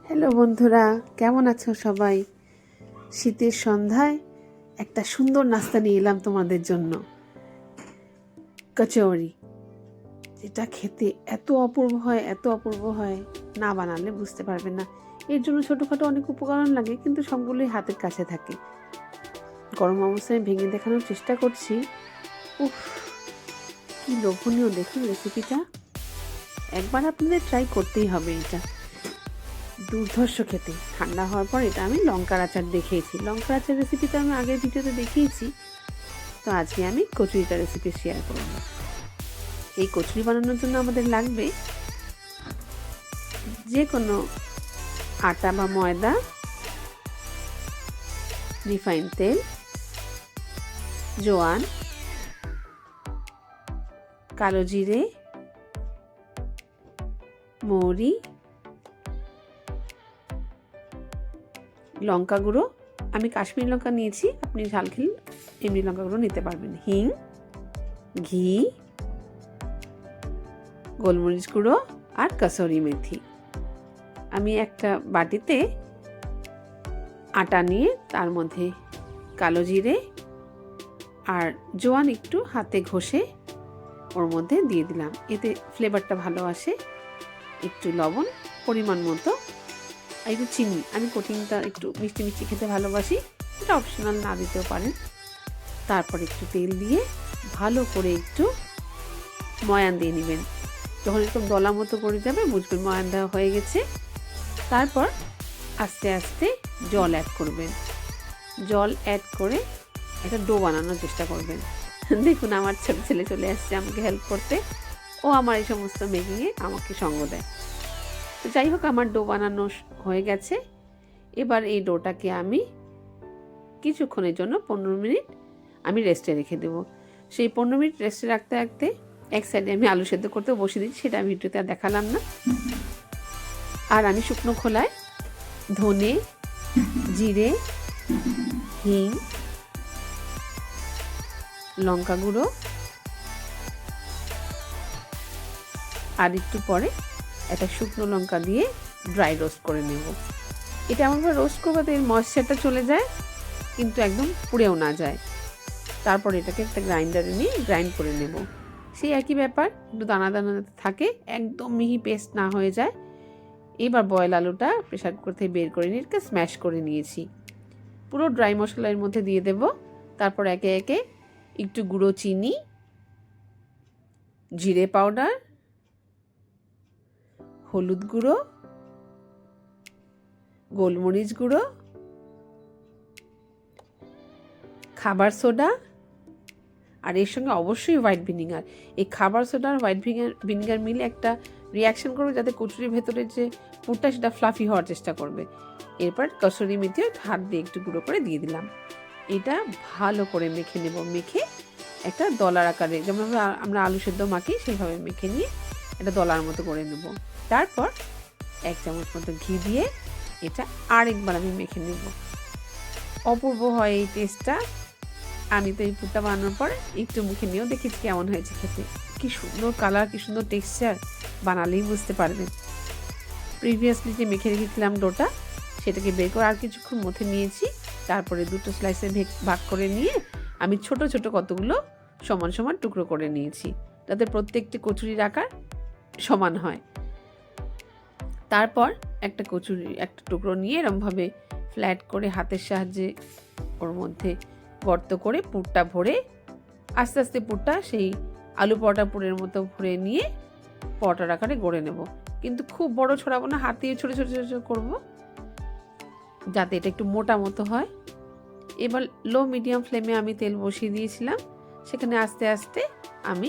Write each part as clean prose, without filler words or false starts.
Hello বন্ধুরা, কেমন আছো সবাই? শীতের সন্ধ্যায় একটা সুন্দর নাস্তা নিয়ে এলাম তোমাদের জন্য। কচৌরি, যেটা খেতে এত অপূর্ব হয়, এত অপূর্ব হয়, না বানালে বুঝতে পারবে না। এর জন্য ছোটোখাটো অনেক উপকরণ লাগে, কিন্তু সবগুলোই হাতের কাছে থাকে। গরম অবস্থায় ভেঙে দেখানোর চেষ্টা করছি। উফ, কি লোভনীয় দেখুন রেসিপিটা। একবার আপনাদের ট্রাই করতেই হবে। এটা দুর্ধর্ষ খেতে। ঠান্ডা হওয়ার পর এটা আমি লঙ্কার আচার দেখিয়েছি। লঙ্কার আচার রেসিপি তো আমি আগের ভিডিওতে দেখিয়েছি। তো আজকে আমি কচুরিটা রেসিপি শেয়ার করব। এই কচুরি বানানোর জন্য আমাদের লাগবে যে কোনো আটা বা ময়দা, রিফাইন তেল, জোয়ান, কালো জিরে, মৌরি, লঙ্কা গুঁড়ো। আমি কাশ্মীরি লঙ্কা নিয়েছি, আপনি ঝাল খেলে এমনি লঙ্কা গুঁড়ো নিতে পারবেন। হিং, ঘি, গোলমরিচ গুঁড়ো আর কাসুরি মেথি। আমি একটা বাটিতে আটা নিয়ে তার মধ্যে কালো জিরে আর জোয়ান একটু হাতে ঘষে ওর মধ্যে দিয়ে দিলাম। এতে ফ্লেভারটা ভালো আসে। একটু লবণ পরিমাণ মতো, আর একটু চিনি। আমি কোটিংটা একটু মিষ্টি মিষ্টি খেতে ভালোবাসি, এটা অপশনাল, না দিতেও পারেন। তারপর একটু তেল দিয়ে ভালো করে একটু ময়ান দিয়ে নেবেন। যখন একটু দলা মতো করে যাবে বুঝবেন ময়ান দেওয়া হয়ে গেছে। তারপর আস্তে আস্তে জল অ্যাড করবেন। জল অ্যাড করে একটা ডো বানানোর চেষ্টা করবেন। দেখুন আমার ছোট ছেলে চলে আসছে আমাকে হেল্প করতে। ও আমার এই সমস্ত মেকিংয়ে আমাকে সঙ্গ দেয়। তো যাই হোক, আমার ডো বানানো হয়ে গেছে। এবার এই ডোটাকে আমি কিছুক্ষণের জন্য 15 মিনিট আমি রেস্টে রেখে দেবো। সেই 15 মিনিট রেস্টে রাখতে রাখতে এক সাইডে আমি আলু সেদ্ধ করতে বসিয়ে দিচ্ছি, সেটা ভিডিওতে আর দেখালাম না। আর আমি শুকনো খোলায় ধনে, জিরে, হিং, লঙ্কা গুঁড়ো আর একটু পরে একটা শুকনো লঙ্কা দিয়ে ড্রাই রোস্ট করে নেব। এটা এমনভাবে রোস্ট করবো এর ময়েশ্চারটা চলে যায়, কিন্তু একদম পুড়েও না যায়। তারপর এটাকে একটা গ্রাইন্ডারে নিয়ে গ্রাইন্ড করে নেব। সেই একই ব্যাপার, একটু দানা দানা থাকে, একদম মিহি পেস্ট না হয়ে যায়। এবার বয়েল আলুটা প্রেসার কুকার থেকে বের করে নিয়ে এটাকে স্ম্যাশ করে নিয়েছি। পুরো ড্রাই মশলা এর মধ্যে দিয়ে দেব। তারপর একে একে একটু গুঁড়ো চিনি, জিরে পাউডার, হলুদ গুঁড়ো, গোলমরিচ গুঁড়ো, খাবার সোডা আর এর সঙ্গে অবশ্যই হোয়াইট ভিনিগার। এই খাবার সোডা আর হোয়াইট ভিনিগার মিলে একটা রিয়াকশন করবে, যাতে কচুরির ভেতরে যে পুরটা সেটা ফ্লাফি হওয়ার চেষ্টা করবে। এরপর কসুরি মেথিও হাত দিয়ে একটু গুঁড়ো করে দিয়ে দিলাম। এটা ভালো করে মেখে নেব। মেখে একটা দলার আকারে, যেমন আমরা আলু সেদ্ধ মাখি সেইভাবে মেখে নিয়ে একটা দলার মতো করে নেব। তারপর 1 চামচ মতো ঘি দিয়ে এটা আরেকবার আমি মেখে নেব। অপূর্ব হয় এই টেস্টটা। আমি তো এই পুরটা বানানোর পর একটু মুখে নিয়েও দেখেছি কেমন হয়েছে খেতে। কি সুন্দর কালার, কি সুন্দর টেক্সচার, বানালেই বুঝতে পারবেন। প্রিভিয়াসলি যে মেখে রেখেছিলাম ডোটা, সেটাকে বের করে আর কিছুক্ষণ মধ্যে নিয়েছি। তারপরে দুটো স্লাইসে ভাগ করে নিয়ে আমি ছোট ছোট কতগুলো সমান সমান টুকরো করে নিয়েছি, যাতে প্রত্যেকটি কচুরির আকার সমান হয়। তারপর একটা টুকরো নিয়ে এরমভাবে ফ্ল্যাট করে হাতের সাহায্যে ওর মধ্যে গর্ত করে পুরটা ভরে আস্তে আস্তে পুরটা সেই আলু পরোটা পুরের মতো ভরে নিয়ে পরোটার আকারে গড়ে নেব। কিন্তু খুব বড় ছড়াবো না, হাত দিয়ে ছোটো ছোটো ছোটো করবো, যাতে এটা একটু মোটা মতো হয়। এবার লো মিডিয়াম ফ্লেমে আমি তেল বসিয়ে দিয়েছিলাম। সেখানে আস্তে আস্তে আমি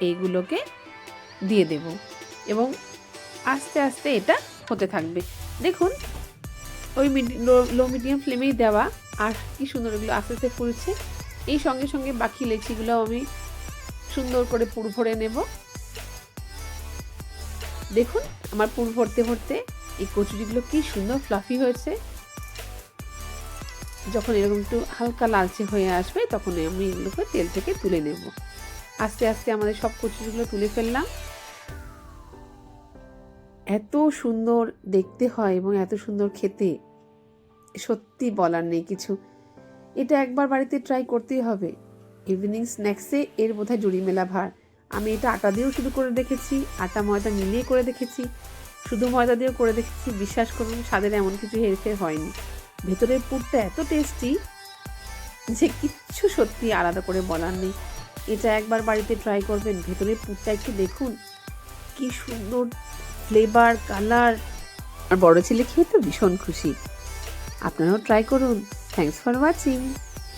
এইগুলোকে দিয়ে দেব এবং আস্তে আস্তে এটা হতে থাকবে। দেখুন ওই লো মিডিয়াম ফ্লেমেই দেওয়া, আর কি সুন্দর এগুলো আস্তে আস্তে ফুলছে। এই সঙ্গে সঙ্গে বাকি লেচিগুলো আমি সুন্দর করে পুর ভরে নেব। দেখুন আমার পুর ভরতে ভরতে এই কচুরিগুলো কি সুন্দর ফ্লাফি হয়েছে। যখন এরকম একটু হালকা লালচে হয়ে আসবে, তখন আমি এগুলোকে তেল থেকে তুলে নেব। আস্তে আস্তে আমাদের সব কচুরিগুলো তুলে ফেললাম। এত সুন্দর দেখতে হয় এবং এত সুন্দর খেতে, সত্যি বলার নেই কিছু। এটা একবার বাড়িতে ট্রাই করতেই হবে। ইভিনিং স্ন্যাক্সে এর বোধহয় জুড়ি মেলা ভার। আমি এটা আটা দিয়েও শুরু করে দেখেছি, আটা ময়দা মিলিয়ে করে দেখেছি, শুধু ময়দা দিয়েও করে দেখেছি। বিশ্বাস করুন, স্বাদের এমন কিছু হেরফের হয়নি। ভেতরের পুরটা এত টেস্টি যে কিচ্ছু সত্যি আলাদা করে বলার নেই। এটা একবার বাড়িতে ট্রাই করবেন। ভেতরের পুরটা একটু দেখুন, কি সুন্দর ফ্লেভার, কালার। আর বড় ছেলে খেয়ে তো ভীষণ খুশি। আপনারাও ট্রাই করুন। Thanks for watching.